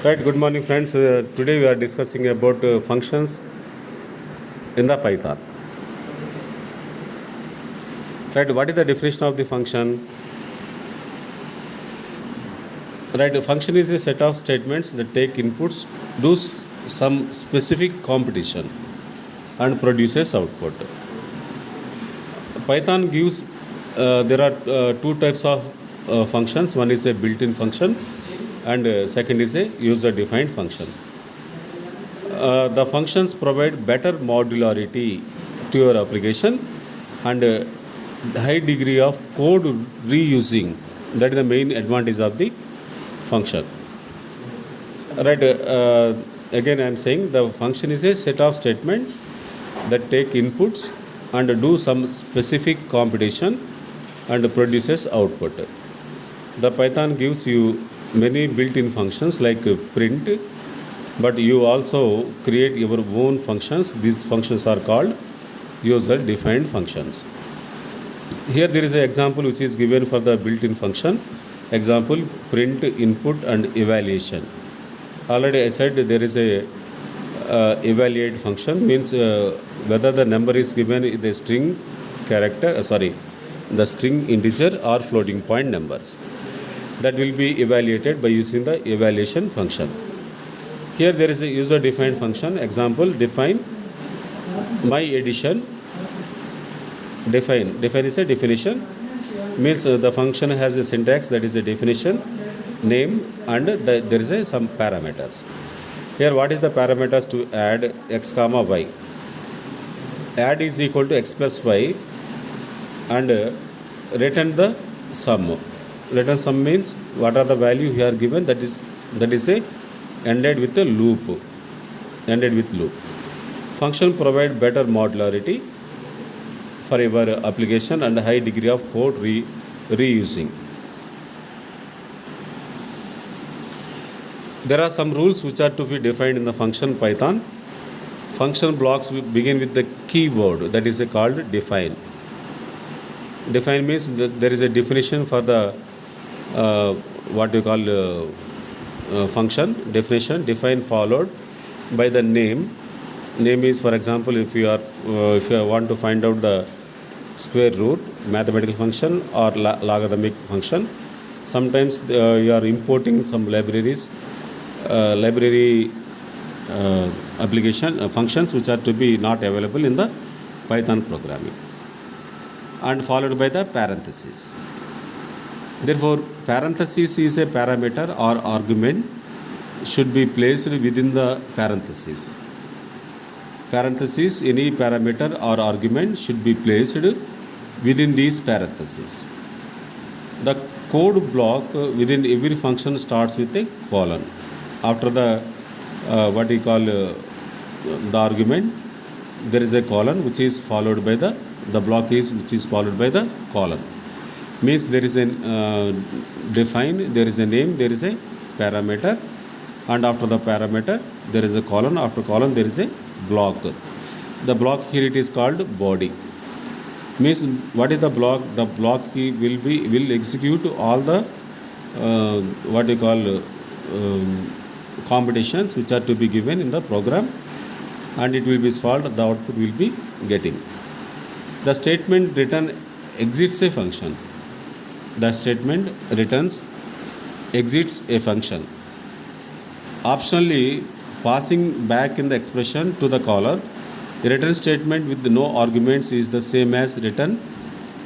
Right, good morning friends. Today we are discussing about functions in the Python. Right, what is the definition of the function? Right, a function is a set of statements that take inputs, do some specific computation and produces output. Python gives, there are two types of functions. One is a built-in function and second is a user-defined function. The functions provide better modularity to your application and high degree of code reusing. That is the main advantage of the function. Right. Again, I am saying the function is a set of statements that take inputs and do some specific computation and produces output. The Python gives you many built-in functions like print, but you also create your own functions. These functions are called user-defined functions. Here there is an example which is given for the built-in function. Example, print input and evaluation. Already I said there is a evaluate function, means whether the number is given in the string character, the string integer or floating point numbers. That will be evaluated by using the evaluation function. Here there is a user-defined function. Example, define my edition. Define is a definition, means the function has a syntax, that is a definition, name, and there is some parameters. Here what is the parameters to add x comma y? Add is equal to x plus y and return the sum. Return sum means what are the value here given, that is a ended with a loop. Function provide better modularity for your application and high degree of code reusing. There are some rules which are to be defined in the function Python. Function blocks begin with the keyword, that is called define. Define means that there is a definition for the what you call function definition. Define followed by the name. Name is, for example, if you want to find out the square root, mathematical function or logarithmic function. Sometimes you are importing some library application functions which are to be not available in the Python programming, and followed by the parenthesis. Therefore, parenthesis is a parameter or argument should be placed within the parenthesis. Parenthesis, any parameter or argument should be placed within these parentheses. The code block within every function starts with a colon. After the the argument, there is a colon which is followed by the block is which is followed by the colon. Means there is a define, there is a name, there is a parameter, and after the parameter there is a colon. After colon there is a block. The block here it is called body. Means what is the block? The block will execute all the computations which are to be given in the program, and it will be solved. The output will be getting. The statement return exits a function. The statement returns exits a function. Optionally, passing back in the expression to the caller, the return statement with no arguments is the same as return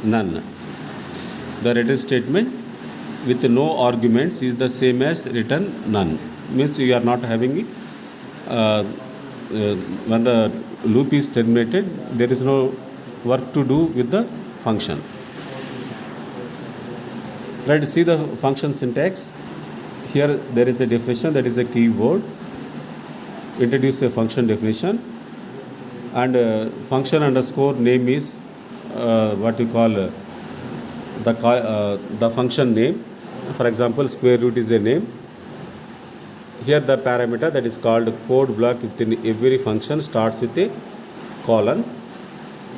none. The return statement with no arguments is the same as return none. Means you are not having when the loop is terminated, there is no work to do with the function. Right, see the function syntax. Here there is a definition, that is a keyword. Introduce a function definition, and function underscore name is the function name. For example, square root is a name. Here the parameter, that is called code block within every function, starts with a colon.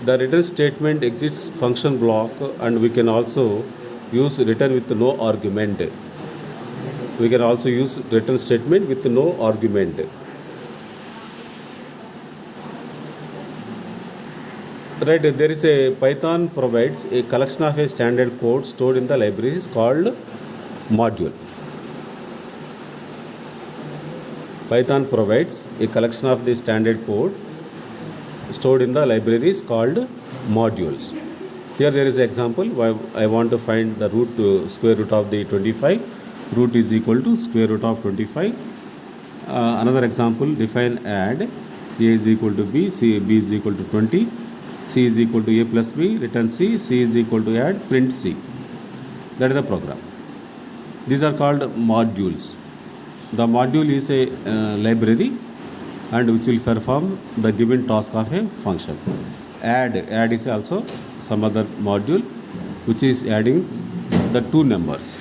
The return statement exits function block, and we can also use return with no argument. We can also use return statement with no argument. Right, there is a Python provides a collection of a standard code stored in the libraries called module. Python provides a collection of the standard code stored in the libraries called modules. Here there is an example where I want to find the root square root of the 25. Root is equal to square root of 25. Another example, define add. A is equal to B, B is equal to 20. C is equal to A plus B, return C. C is equal to add, print C. That is the program. These are called modules. The module is a library and which will perform the given task of a function. Add is also some other module which is adding the two numbers.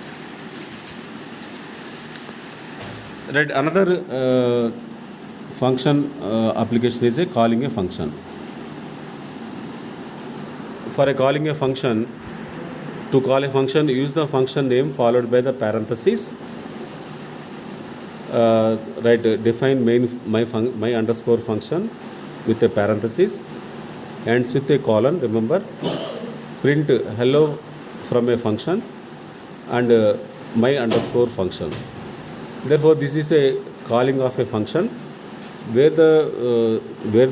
Right, another function application is a calling a function. For a calling a function, to call a function, use the function name followed by the parenthesis. Right, define my underscore function with a parenthesis, ends with a colon. Remember, print hello from a function and my underscore function. Therefore, this is a calling of a function where the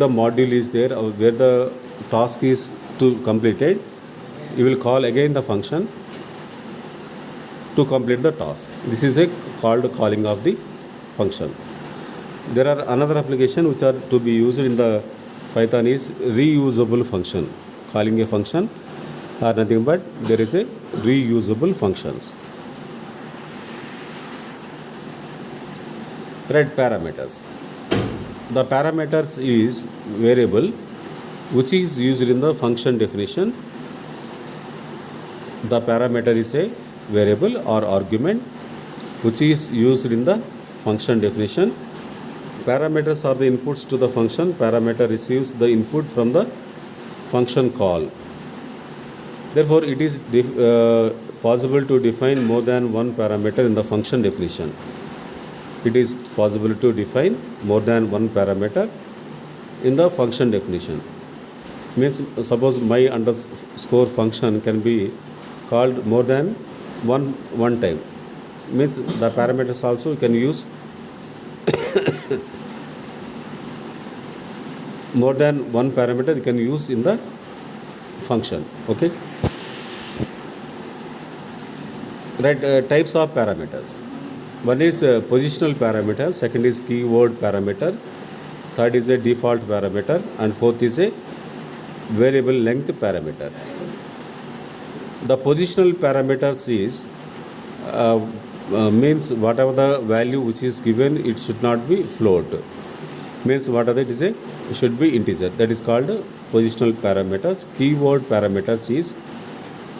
module is there or where the task is to completed. You will call again the function to complete the task. This is a called calling of the function. There are another application which are to be used in the Python is reusable function. Calling a function are nothing but there is a reusable functions. Right, parameters. The parameters is variable which is used in the function definition. The parameter is a variable or argument which is used in the function definition. Parameters are the inputs to the function. Parameter receives the input from the function call. Therefore, it is possible to define more than one parameter in the function definition. It is possible to define more than one parameter in the function definition. Means suppose my underscore function can be called more than one time. Means the parameters also you can use more than one parameter you can use in the function. Okay. Right, types of parameters. One is positional parameter, second is keyword parameter, third is a default parameter, and fourth is a variable length parameter. The positional parameters is means whatever the value which is given, it should not be float. Means whatever it is it should be integer. That is called positional parameters. Keyword parameters is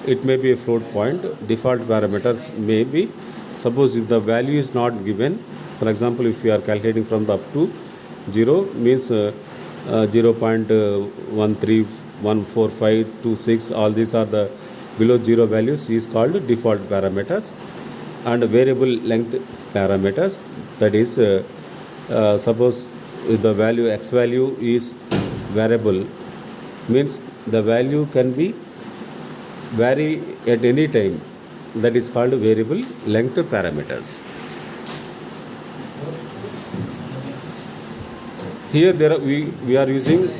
it may be a float point. Default parameters may be, suppose if the value is not given, for example, if you are calculating from the up to 0 means 0.1314526, all these are the below 0 values is called default parameters. And variable length parameters, that is suppose if the value x value is variable, means the value can be vary at any time, that is called variable length parameters. Here we are using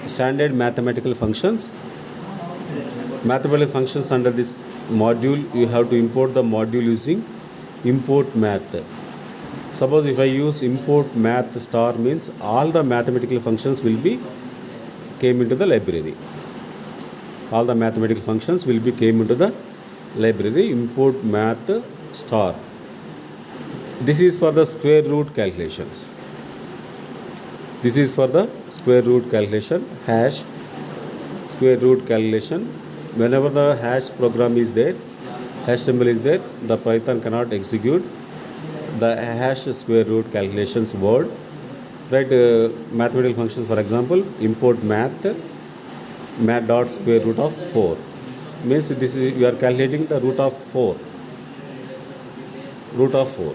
standard mathematical functions. Mathematical functions under this module, you have to import the module using import math. Suppose if I use import math star, means all the mathematical functions will be came into the library. All the mathematical functions will be came into the library. Import math star. This is for the square root calculations. This is for the square root calculation, hash square root calculation. Whenever the hash program is there, hash symbol is there, the Python cannot execute the hash square root calculations word. Right, mathematical functions, for example, import math dot square root of 4, means this is you are calculating the root of 4. root of 4.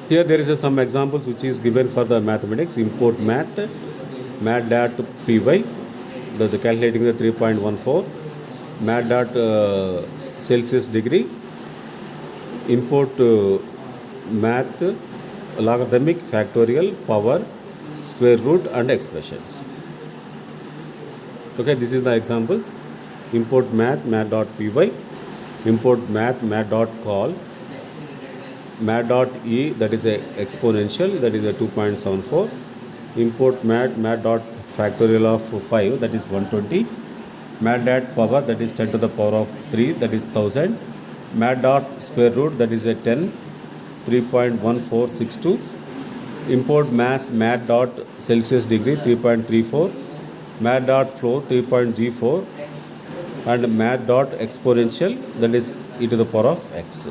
Here there is some examples which is given for the mathematics. Import math, mat.py, the calculating the 3.14, mat. Celsius degree, import math, logarithmic, factorial, power, square root and expressions. Okay, this is the examples. Import math, mat.py, import math, mat.call, mat.e, that is a exponential, that is a 2.74, import mat.factorial of 5, that is 120, mat.power, that is 10 to the power of 3, that is 1000, mat.square root, that is a 10, 3.1462, import mass, mat.celsius degree 3.34, mat.flow 3.04, and mat.exponential, that is e to the power of x.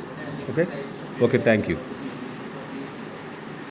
Okay, thank you.